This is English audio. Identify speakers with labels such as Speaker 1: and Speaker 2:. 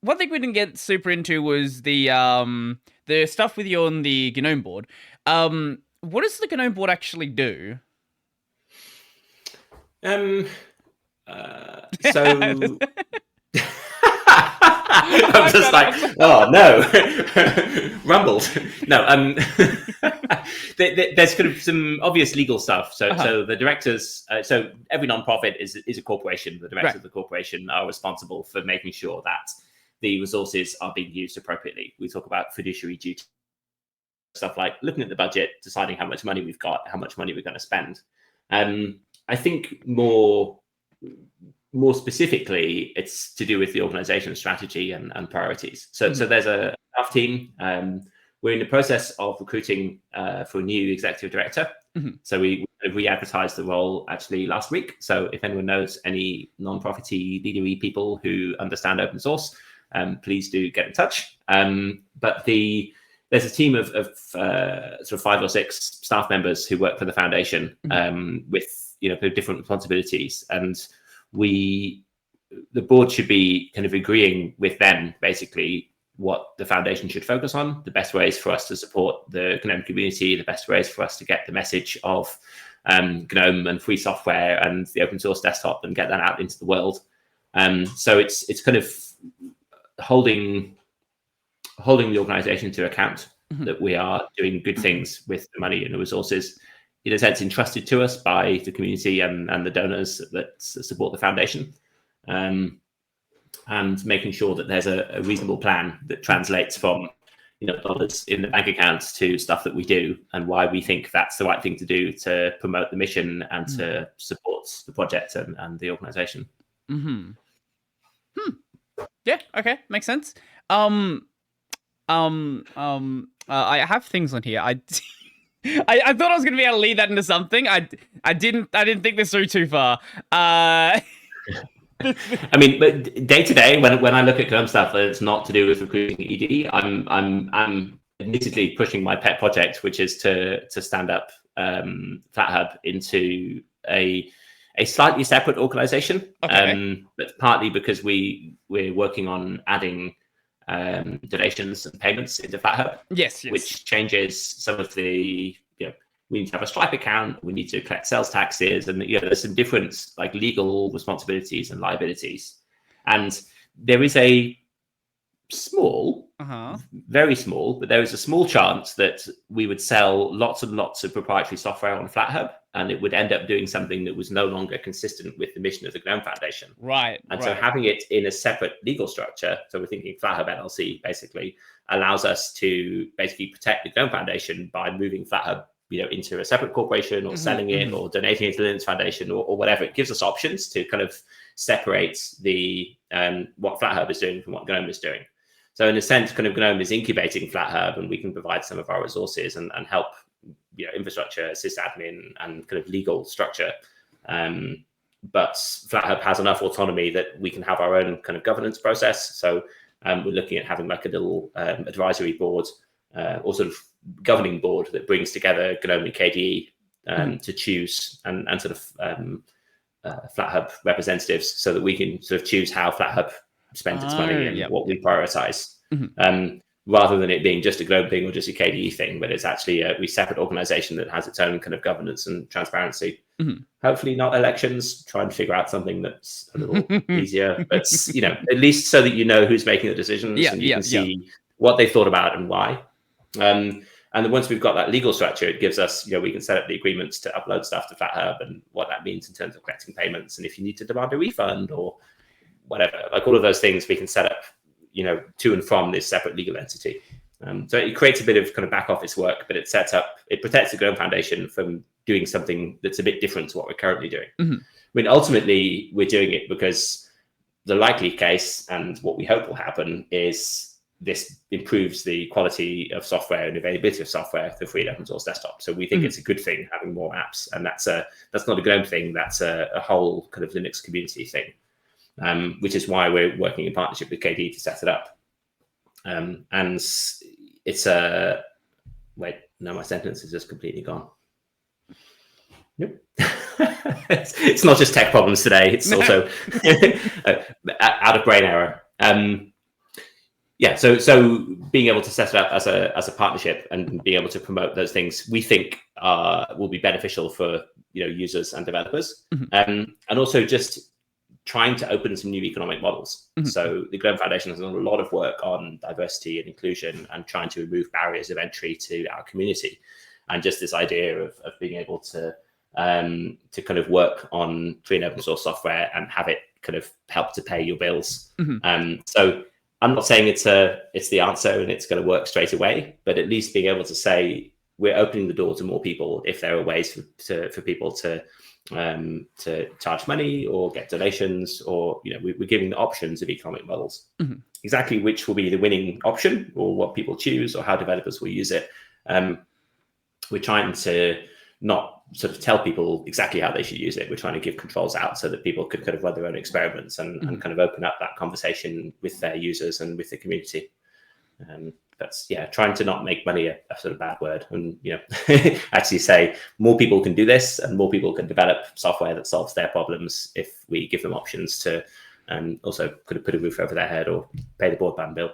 Speaker 1: one thing we didn't get super into was the stuff with you on the GNOME board. What does the GNOME board actually do?
Speaker 2: Um, so I'm
Speaker 1: I
Speaker 2: just
Speaker 1: got
Speaker 2: like,
Speaker 1: up.
Speaker 2: oh no, rumbled. No, there's kind of some obvious legal stuff. So,
Speaker 1: Uh-huh.
Speaker 2: so the directors, so every nonprofit is a corporation. The directors
Speaker 1: Right.
Speaker 2: of the corporation are responsible for making sure that the resources are being used appropriately. We talk about fiduciary duty, stuff like looking at the budget, deciding how much money we've got, how much money we're going to spend. I think more specifically, it's to do with the organization strategy and priorities. So there's a staff team. We're in the process of recruiting for a new executive director. So we re-advertised the role actually last week. So if anyone knows any non-profity leadery people who understand open source, please do get in touch. But there's a team of sort of 5 or 6 staff members who work for the foundation with different responsibilities, and the board should be kind of agreeing with them basically what the foundation should focus on, the best ways for us to support the GNOME community, the best ways for us to get the message of GNOME and free software and the open source desktop and get that out into the world. So it's kind of holding the organization to account that we are doing good things with the money and the resources, in a sense, entrusted to us by the community and the donors that support the foundation, and making sure that there's a reasonable plan that translates from dollars in the bank accounts to stuff that we do and why we think that's the right thing to do to promote the mission and to support the project and the organization.
Speaker 1: Yeah. Okay. Makes sense. I have things on here. I thought I was gonna be able to lead that into something. I didn't think this through too far.
Speaker 2: I mean, but day to day, when I look at GNOME stuff, it's not to do with recruiting ED. I'm admittedly pushing my pet project, which is to stand up FlatHub into a slightly separate organization.
Speaker 1: Okay.
Speaker 2: But partly because we're working on adding donations and payments into FlatHub.
Speaker 1: Yes.
Speaker 2: Which changes some of the, we need to have a Stripe account, we need to collect sales taxes, and there's some different like legal responsibilities and liabilities. And there is a small, very small, but there is a small chance that we would sell lots and lots of proprietary software on FlatHub, and it would end up doing something that was no longer consistent with the mission of the GNOME Foundation.
Speaker 1: Right.
Speaker 2: And so having it in a separate legal structure, so we're thinking FlatHub LLC basically, allows us to basically protect the GNOME Foundation by moving FlatHub into a separate corporation or selling it or donating it to the Linux Foundation or whatever. It gives us options to kind of separate the what FlatHub is doing from what GNOME is doing. So in a sense, kind of GNOME is incubating FlatHub, and we can provide some of our resources and help infrastructure, sysadmin, and kind of legal structure. But FlatHub has enough autonomy that we can have our own kind of governance process. So we're looking at having like a little advisory board or sort of governing board that brings together GNOME and KDE to choose and sort of FlatHub representatives, so that we can sort of choose how FlatHub spends its money and what we prioritize. Rather than it being just a GNOME thing or just a KDE thing, but it's actually a separate organization that has its own kind of governance and transparency. Hopefully not elections, try and figure out something that's a little easier, but at least so that who's making the decisions and you can see what they thought about and why. And then once we've got that legal structure, it gives us, we can set up the agreements to upload stuff to FlatHub and what that means in terms of collecting payments. And if you need to demand a refund or whatever, like all of those things we can set up, to and from this separate legal entity. So it creates a bit of kind of back office work, but it protects the GNOME Foundation from doing something that's a bit different to what we're currently doing. I mean, ultimately, we're doing it because the likely case and what we hope will happen is this improves the quality of software and availability of software for free and open source desktop. So we think it's a good thing having more apps, and that's not a GNOME thing. That's a whole kind of Linux community thing. Which is why we're working in partnership with KDE to set it up. And it's my sentence is just completely gone. Nope. It's not just tech problems today. It's also out of brain error. yeah, so being able to set it up as a partnership and being able to promote those things, we think will be beneficial for users and developers, and also just trying to open some new economic models. So the GNOME Foundation has done a lot of work on diversity and inclusion and trying to remove barriers of entry to our community, and just this idea of being able to kind of work on free and open source software and have it kind of help to pay your bills. So I'm not saying it's the answer and it's going to work straight away, but at least being able to say we're opening the door to more people if there are ways for people to charge money or get donations, or we're giving the options of economic models. Exactly which will be the winning option or what people choose or how developers will use it. We're trying to not sort of tell people exactly how they should use it. We're trying to give controls out so that people could kind of run their own experiments and kind of open up that conversation with their users and with the community. That's trying to not make money a sort of bad word, and actually say more people can do this and more people can develop software that solves their problems if we give them options to also could have put a roof over their head or pay the broadband bill.